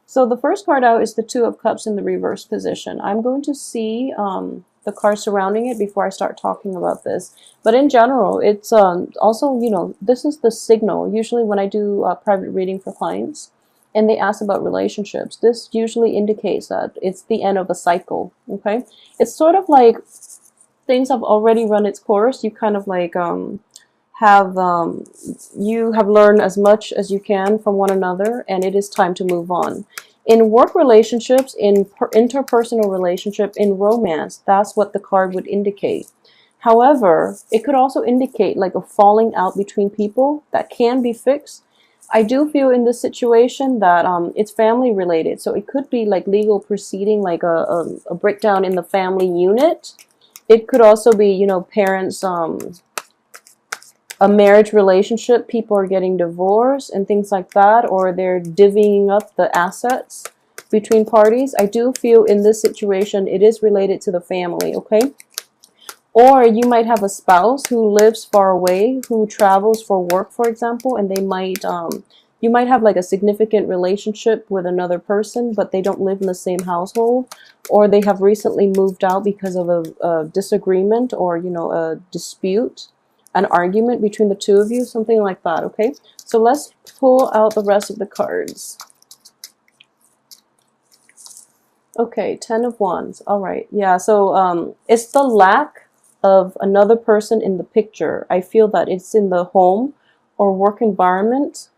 So the first card out is the Two of Cups in the reverse position. I'm going to see the cards surrounding it before I start talking about this. But in general, it's also, you know, this is the signal. Usually when I do a private reading for clients and they ask about relationships, this usually indicates that it's the end of a cycle, okay? It's sort of like things have already run its course. You kind of like have you have learned as much as you can from one another, and it is time to move on. In work relationships, in interpersonal relationship, in romance, that's what the card would indicate. However, it could also indicate like a falling out between people that can be fixed. I do feel in this situation that it's family related, so it could be like legal proceeding, like a breakdown in the family unit. It could also be, you know, parents, a marriage relationship, people are getting divorced and things like that, or they're divvying up the assets between parties. I do feel in this situation it is related to the family, okay? Or you might have a spouse who lives far away, who travels for work, for example, and they might you might have like a significant relationship with another person, but they don't live in the same household, or they have recently moved out because of a disagreement, or, you know, a dispute, an argument between the two of you, something like that, okay? So let's pull out the rest of the cards. Okay, Ten of Wands. All right, yeah, so it's the lack of another person in the picture. I feel that it's in the home or work environment,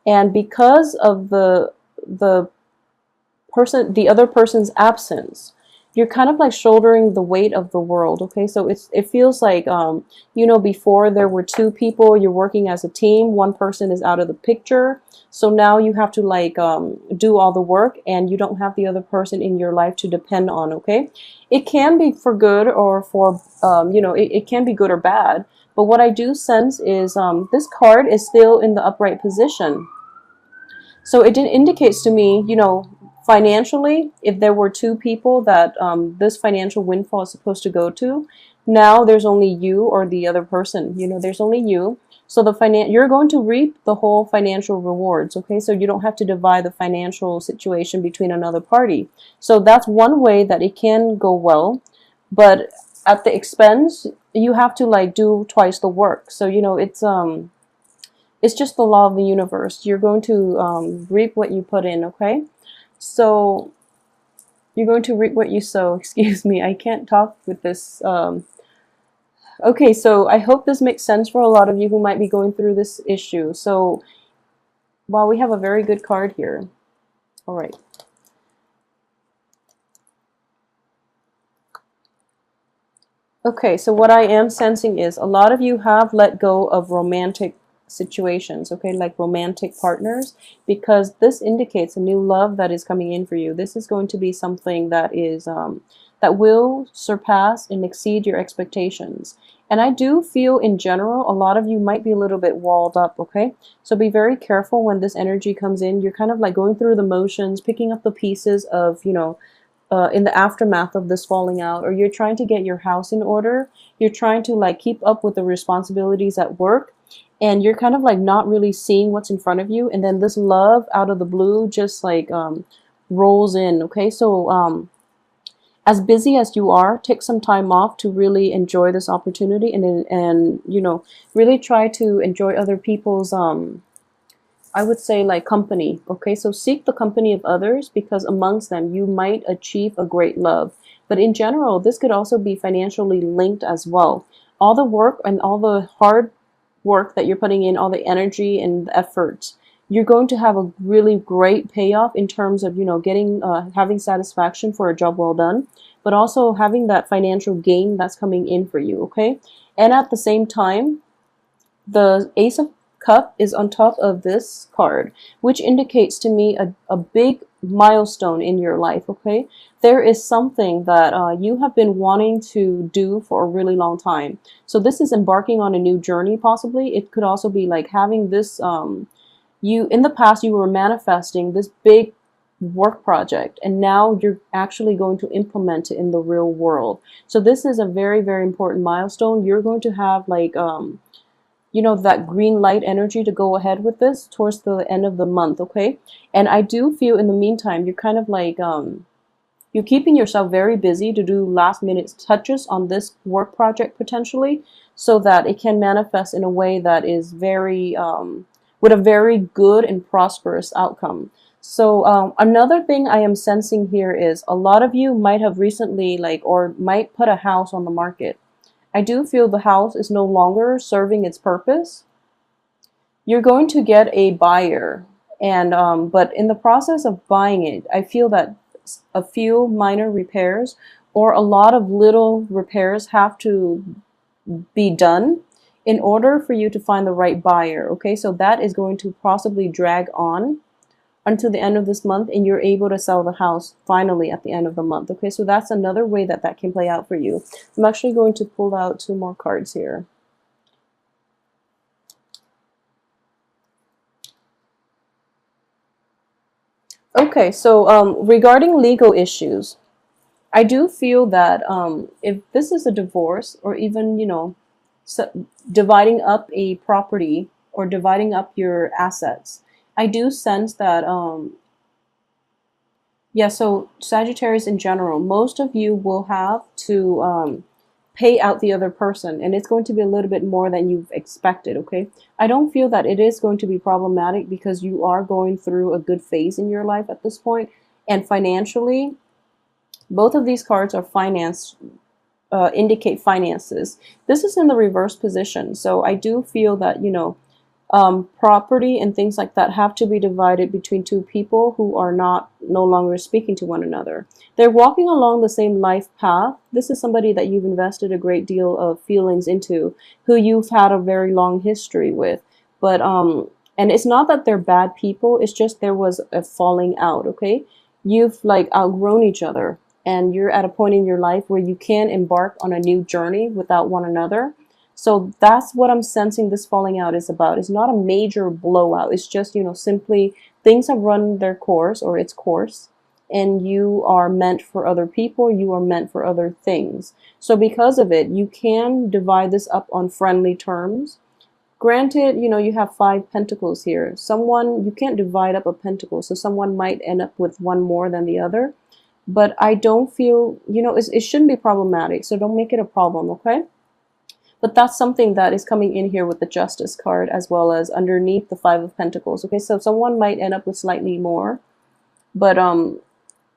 and because of the other person's absence, you're kind of like shouldering the weight of the world, okay? So it feels like, you know, before there were two people, you're working as a team, one person is out of the picture, so now you have to like do all the work, and you don't have the other person in your life to depend on, okay? It can be for good or for, you know, it can be good or bad, but what I do sense is this card is still in the upright position. So it indicates to me, you know, financially, if there were two people that this financial windfall is supposed to go to, now there's only you or the other person. You know, there's only you. So you're going to reap the whole financial rewards, okay? So you don't have to divide the financial situation between another party. So that's one way that it can go well, but at the expense, you have to like do twice the work. So, you know, it's just the law of the universe. You're going to reap what you put in, okay? So you're going to reap what you sow. Excuse me, I can't talk with this. Okay, so I hope this makes sense for a lot of you who might be going through this issue. So, wow, we have a very good card here. All right. Okay, so what I am sensing is a lot of you have let go of romantic situations, okay, like romantic partners, because this indicates a new love that is coming in for you. This is going to be something that is that will surpass and exceed your expectations. And I do feel in general a lot of you might be a little bit walled up, okay? So be very careful when this energy comes in. You're kind of like going through the motions, picking up the pieces of, you know, in the aftermath of this falling out, or you're trying to get your house in order. You're trying to like keep up with the responsibilities at work, and you're kind of like not really seeing what's in front of you, and then this love out of the blue just like rolls in, okay? So as busy as you are, take some time off to really enjoy this opportunity, and you know, really try to enjoy other people's I would say like company, okay? So seek the company of others, because amongst them you might achieve a great love. But in general, this could also be financially linked as well. All the work and all the hard work that you're putting in, all the energy and the effort, you're going to have a really great payoff in terms of, you know, getting having satisfaction for a job well done, but also having that financial gain that's coming in for you, okay? And at the same time, the Ace of Cup is on top of this card, which indicates to me a big milestone in your life, okay? There is something that you have been wanting to do for a really long time. So this is embarking on a new journey, possibly. It could also be like having this, in the past you were manifesting this big work project, and now you're actually going to implement it in the real world. So this is a very, very important milestone. You're going to have like, you know, that green light energy to go ahead with this towards the end of the month, okay? And I do feel in the meantime, you're kind of like, you're keeping yourself very busy to do last minute touches on this work project potentially, so that it can manifest in a way that is very, with a very good and prosperous outcome. So another thing I am sensing here is a lot of you might have recently like, or might put a house on the market. I do feel the house is no longer serving its purpose. You're going to get a buyer, and but in the process of buying it, I feel that a few minor repairs or a lot of little repairs have to be done in order for you to find the right buyer. Okay, so that is going to possibly drag on until the end of this month, and you're able to sell the house finally at the end of the month. Okay, so that's another way that that can play out for you. I'm actually going to pull out 2 more cards here. Okay, so regarding legal issues, I do feel that if this is a divorce, or even, you know, dividing up a property or dividing up your assets, I do sense that, yeah, so Sagittarius in general, most of you will have to pay out the other person, and it's going to be a little bit more than you've expected, okay? I don't feel that it is going to be problematic because you are going through a good phase in your life at this point, and financially, both of these cards are finance, indicate finances. This is in the reverse position, so I do feel that, you know, property and things like that have to be divided between 2 people who are no longer speaking to one another. They're walking along the same life path. This is somebody that you've invested a great deal of feelings into, who you've had a very long history with. But and it's not that they're bad people, it's just there was a falling out, okay? You've like outgrown each other, and you're at a point in your life where you can embark on a new journey without one another. So that's what I'm sensing this falling out is about. It's not a major blowout. It's just, you know, simply things have run their course or its course, and you are meant for other people. You are meant for other things. So because of it, you can divide this up on friendly terms. Granted, you know, you have 5 pentacles here. Someone, you can't divide up a pentacle, so someone might end up with one more than the other. But I don't feel, you know, it shouldn't be problematic, so don't make it a problem, okay? But that's something that is coming in here with the Justice card, as well as underneath the 5 of Pentacles. Okay, so someone might end up with slightly more, but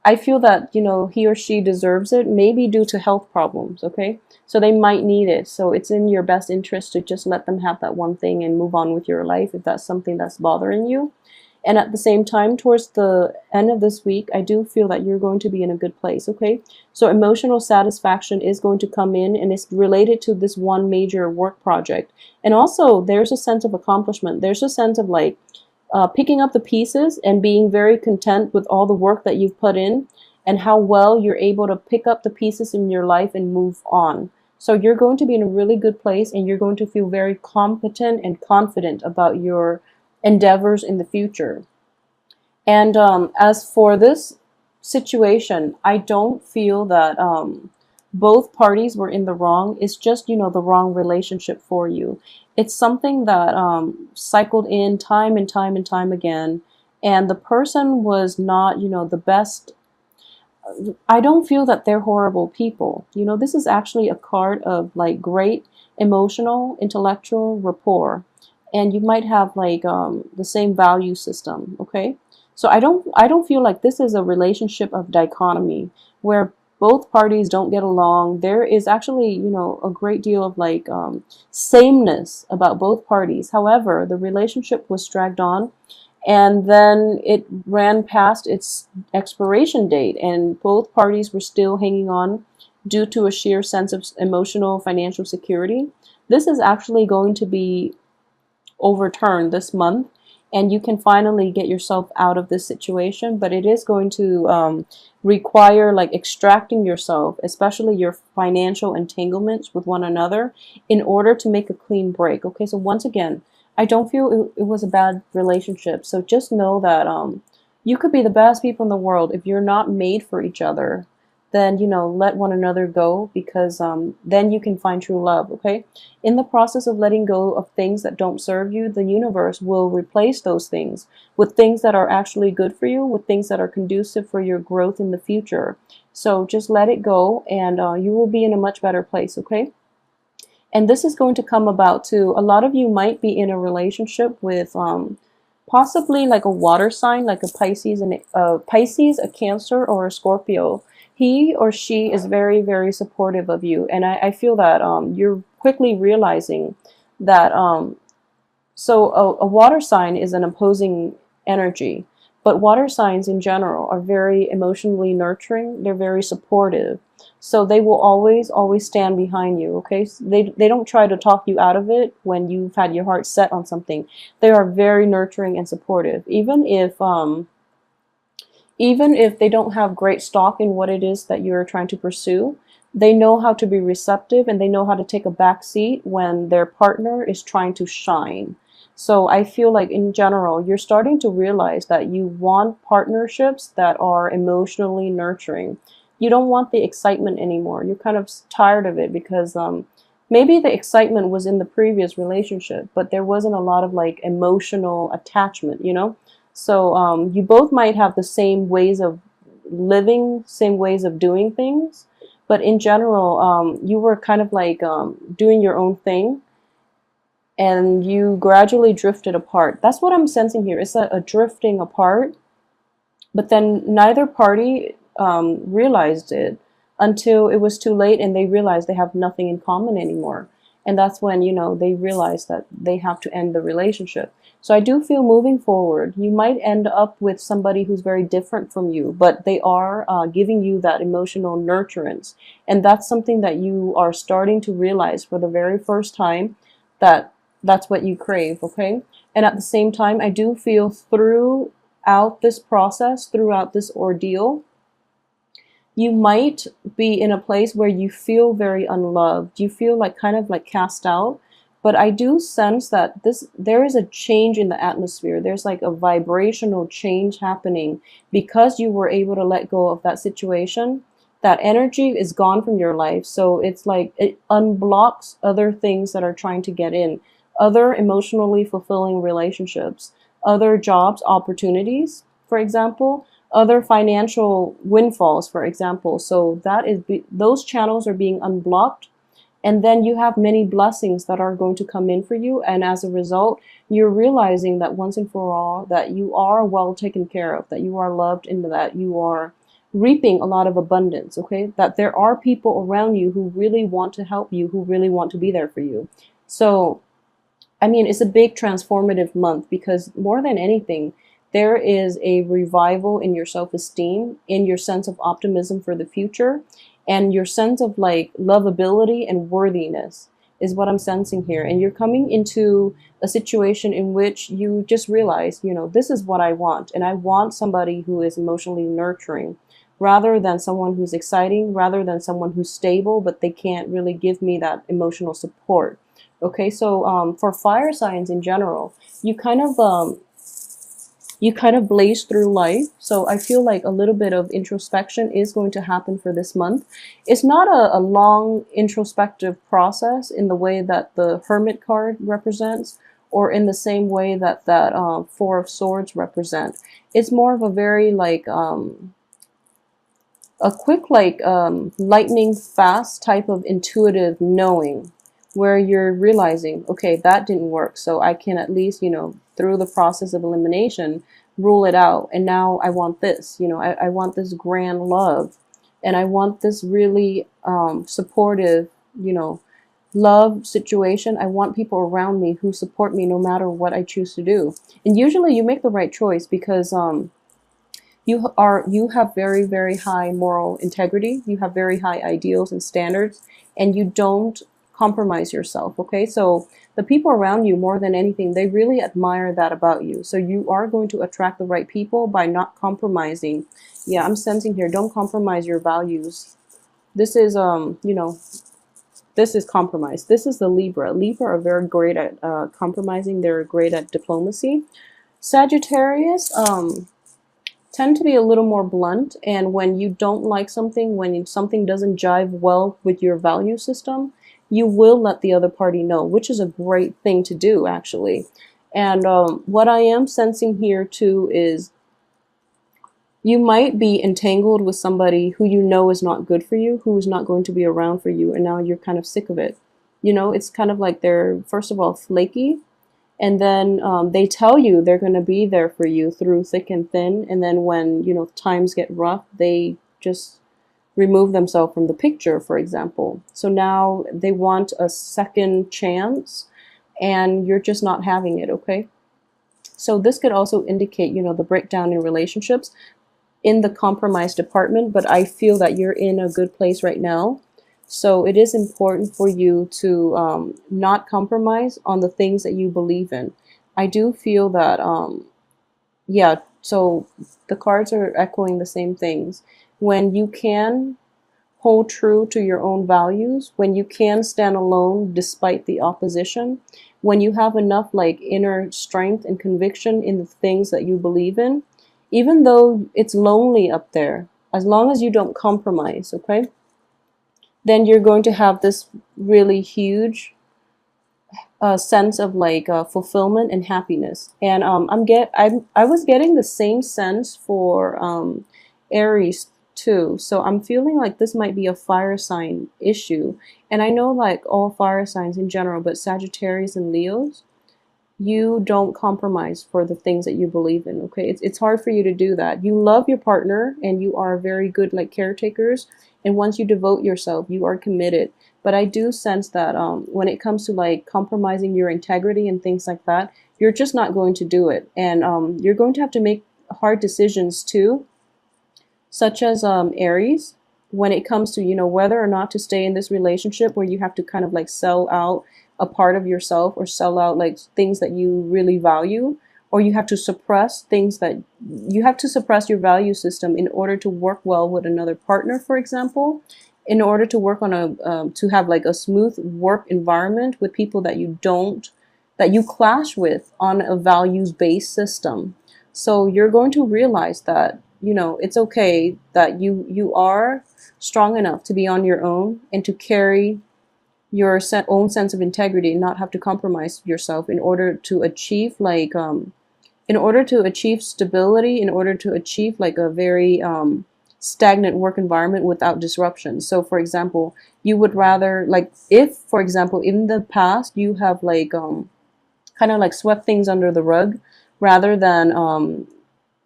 I feel that, you know, he or she deserves it, maybe due to health problems, okay? So they might need it. So it's in your best interest to just let them have that one thing and move on with your life if that's something that's bothering you. And at the same time, towards the end of this week, I do feel that you're going to be in a good place, okay? So emotional satisfaction is going to come in, and it's related to this one major work project. And also, there's a sense of accomplishment. There's a sense of like picking up the pieces and being very content with all the work that you've put in, and how well you're able to pick up the pieces in your life and move on. So you're going to be in a really good place, and you're going to feel very competent and confident about your endeavors in the future. And as for this situation, I don't feel that both parties were in the wrong. It's just, you know, the wrong relationship for you. It's something that cycled in time and time and time again, and the person was not, you know, the best. I don't feel that they're horrible people. You know, this is actually a card of like great emotional, intellectual rapport, and you might have like the same value system, okay? So I don't feel like this is a relationship of dichotomy where both parties don't get along. There is actually, you know, a great deal of like sameness about both parties. However, the relationship was dragged on, and then it ran past its expiration date, and both parties were still hanging on due to a sheer sense of emotional, financial security. This is actually going to be overturned this month, and you can finally get yourself out of this situation. But it is going to require like extracting yourself, especially your financial entanglements with one another, in order to make a clean break. Okay, so once again, I don't feel it was a bad relationship. So just know that you could be the best people in the world. If you're not made for each other, then, let one another go, because then you can find true love, okay? In the process of letting go of things that don't serve you, the universe will replace those things with things that are actually good for you, with things that are conducive for your growth in the future. So just let it go, and you will be in a much better place, okay? And this is going to come about too. A lot of you might be in a relationship with possibly like a water sign, like a Pisces, and Pisces, a Cancer, or a Scorpio. He or she is very, very supportive of you, and I feel that you're quickly realizing that. So a water sign is an opposing energy, but water signs in general are very emotionally nurturing. They're very supportive. So they will always, always stand behind you, okay? So they don't try to talk you out of it when you've had your heart set on something. They are very nurturing and supportive. Even if they don't have great stock in what it is that you're trying to pursue, they know how to be receptive, and they know how to take a back seat when their partner is trying to shine. So I feel like in general, you're starting to realize that you want partnerships that are emotionally nurturing. You don't want the excitement anymore. You're kind of tired of it, because maybe the excitement was in the previous relationship, but there wasn't a lot of like emotional attachment. So you both might have the same ways of living, same ways of doing things, but in general, you were kind of like doing your own thing, and you gradually drifted apart. That's what I'm sensing here. It's a drifting apart, but then neither party realized it until it was too late, and they realized they have nothing in common anymore. And that's when, they realize that they have to end the relationship. So I do feel moving forward, you might end up with somebody who's very different from you, but they are giving you that emotional nurturance. And that's something that you are starting to realize for the very first time, that that's what you crave, okay? And at the same time, I do feel throughout this process, throughout this ordeal, you might be in a place where you feel very unloved. You feel like kind of like cast out. But I do sense that there is a change in the atmosphere. There's like a vibrational change happening because you were able to let go of that situation. That energy is gone from your life. So it's like it unblocks other things that are trying to get in, other emotionally fulfilling relationships, other jobs, opportunities, for example, other financial windfalls, for example. So those channels are being unblocked, and then you have many blessings that are going to come in for you, and as a result, you're realizing that once and for all that you are well taken care of, that you are loved, and that you are reaping a lot of abundance, okay? That there are people around you who really want to help you, who really want to be there for you. So I mean, it's a big transformative month, because more than anything, there is a revival in your self-esteem, in your sense of optimism for the future, and your sense of like lovability and worthiness is what I'm sensing here. And you're coming into a situation in which you just realize, this is what I want. And I want somebody who is emotionally nurturing, rather than someone who's exciting, rather than someone who's stable, but they can't really give me that emotional support. Okay, so for fire signs in general, you kind of blaze through life. So I feel like a little bit of introspection is going to happen for this month. It's not a long introspective process in the way that the Hermit card represents, or in the same way that Four of Swords represent. It's more of a very like a quick like lightning fast type of intuitive knowing, where you're realizing, okay, that didn't work, so I can at least, through the process of elimination, rule it out. And now I want this, I want this grand love, and I want this really supportive, love situation. I want people around me who support me no matter what I choose to do. And usually you make the right choice, because you have very, very high moral integrity. You have very high ideals and standards, and you don't compromise yourself. Okay, so the people around you, more than anything, they really admire that about you. So you are going to attract the right people by not compromising. Yeah, I'm sensing here, don't compromise your values. This is this is compromise. This is the Libra. Libra are very great at compromising. They're great at diplomacy. Sagittarius, tend to be a little more blunt, and when you don't like something, when something doesn't jive well with your value system, you will let the other party know, which is a great thing to do, actually. And what I am sensing here too is you might be entangled with somebody who you know is not good for you, who is not going to be around for you, and now you're kind of sick of it. You know, it's kind of like they're, first of all, flaky, and then they tell you they're going to be there for you through thick and thin, and then when, you know, times get rough, they just remove themselves from the picture, for example. So now they want a second chance, and you're just not having it, okay? So this could also indicate, you know, the breakdown in relationships in the compromise department, but I feel that you're in a good place right now. So it is important for you to not compromise on the things that you believe in. I do feel that, yeah, so the cards are echoing the same things. When you can hold true to your own values, when you can stand alone despite the opposition, when you have enough like inner strength and conviction in the things that you believe in, even though it's lonely up there, as long as you don't compromise, okay, then you're going to have this really huge sense of like fulfillment and happiness. And I was getting the same sense for Aries too. So I'm feeling like this might be a fire sign issue. And I know like all fire signs in general, but Sagittarius and Leos, you don't compromise for the things that you believe in, okay? It's hard for you to do that. You love your partner and you are very good like caretakers, and once you devote yourself, you are committed. But I do sense that when it comes to like compromising your integrity and things like that, you're just not going to do it. And you're going to have to make hard decisions too, such as Aries, when it comes to, you know, whether or not to stay in this relationship where you have to kind of like sell out a part of yourself or sell out like things that you really value, or you have to suppress things that you have to suppress your value system in order to work well with another partner, for example, in order to work on a to have like a smooth work environment with people that you clash with on a values based system. So you're going to realize that, you know, it's okay that you are strong enough to be on your own and to carry your own sense of integrity and not have to compromise yourself in order to achieve like in order to achieve stability, in order to achieve like a very stagnant work environment without disruption. So for example, you would rather like, if for example in the past you have like kind of like swept things under the rug rather than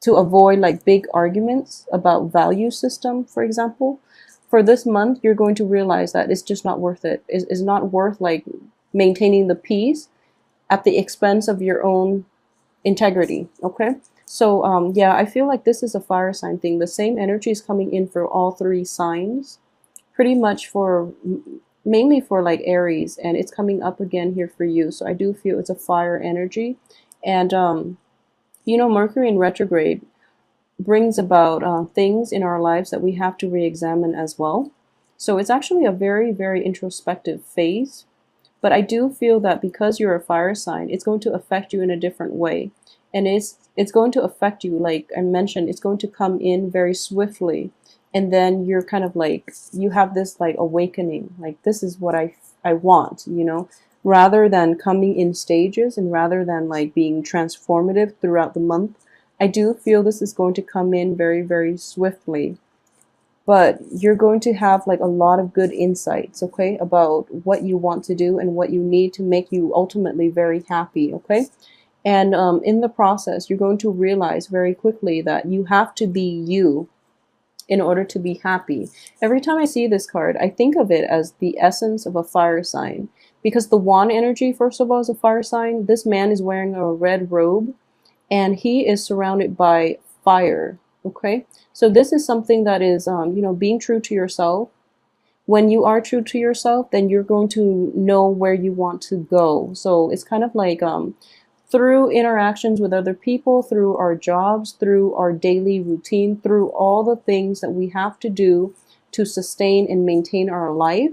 to avoid like big arguments about value system, for example, for this month, you're going to realize that it's just not worth it. It's not worth like maintaining the peace at the expense of your own integrity. Okay. So yeah, I feel like this is a fire sign thing. The same energy is coming in for all three signs, pretty much for mainly for like Aries, and it's coming up again here for you. So I do feel it's a fire energy. And you know, Mercury in retrograde brings about things in our lives that we have to re-examine as well. So it's actually a very, very introspective phase. But I do feel that because you're a fire sign, it's going to affect you in a different way. And it's going to affect you, like I mentioned, it's going to come in very swiftly. And then you're kind of like, you have this like awakening, like this is what I want, you know, rather than coming in stages and rather than like being transformative throughout the month. I do feel this is going to come in very, very swiftly, but you're going to have like a lot of good insights, okay, about what you want to do and what you need to make you ultimately very happy, okay? And in the process, you're going to realize very quickly that you have to be you in order to be happy. Every time I see this card, I think of it as the essence of a fire sign, because the wand energy, first of all, is a fire sign. This man is wearing a red robe and he is surrounded by fire, okay? So this is something that is, you know, being true to yourself. When you are true to yourself, then you're going to know where you want to go. So it's kind of like through interactions with other people, through our jobs, through our daily routine, through all the things that we have to do to sustain and maintain our life,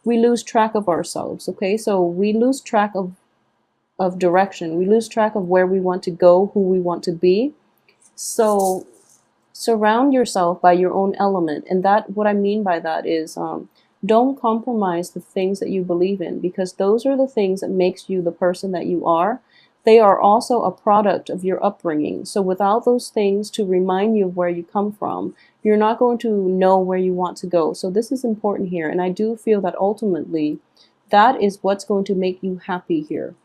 we lose track of ourselves, okay? So we lose track of direction. We lose track of where we want to go, who we want to be. So Surround yourself by your own element. And that, what I mean by that is, don't compromise the things that you believe in, because those are the things that makes you the person that you are. They are also a product of your upbringing. So without those things to remind you of where you come from, you're not going to know where you want to go. So this is important here. And I do feel that ultimately that is what's going to make you happy here.